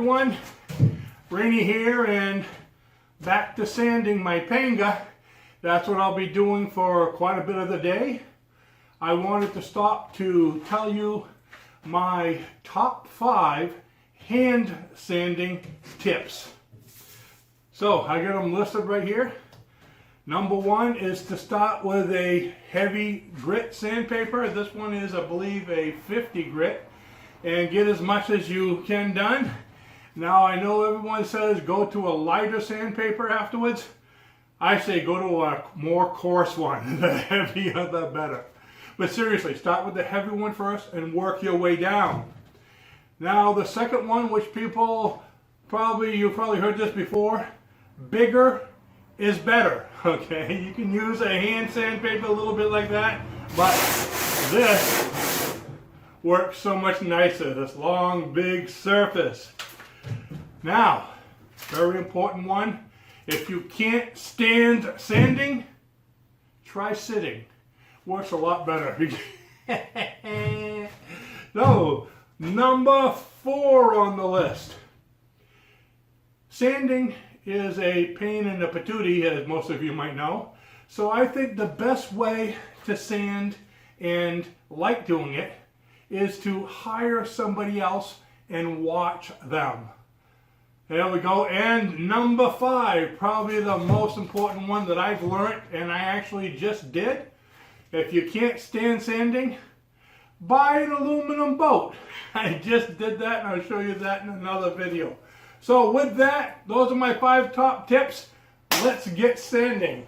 everyone, Rainy here, and back to sanding my Panga. That's what I'll be doing for quite a bit of the day. I wanted to stop to tell you my top 5 hand sanding tips. So I got them listed right here. Number 1 is to start with a heavy grit sandpaper. This one is, I believe, a 50 grit. And get as much as you can done. Now I know everyone says go to a lighter sandpaper afterwards. I say go to a more coarse one. The heavier the better. But seriously, start with the heavy one first and work your way down. Now the second one, which you've probably heard this before, bigger is better. Okay, you can use a hand sandpaper a little bit like that, but this works so much nicer, this long, big surface. Now, very important one, if you can't stand sanding, try sitting. Works a lot better. So, number 4 on the list. Sanding is a pain in the patootie, as most of you might know. So I think the best way to sand and like doing it is to hire somebody else and watch them. There we go. And number 5, probably the most important one that I've learned and I actually just did. If you can't stand sanding, buy an aluminum boat. I just did that and I'll show you that in another video. So with that, those are my 5 top tips. Let's get sanding.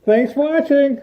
Thanks for watching.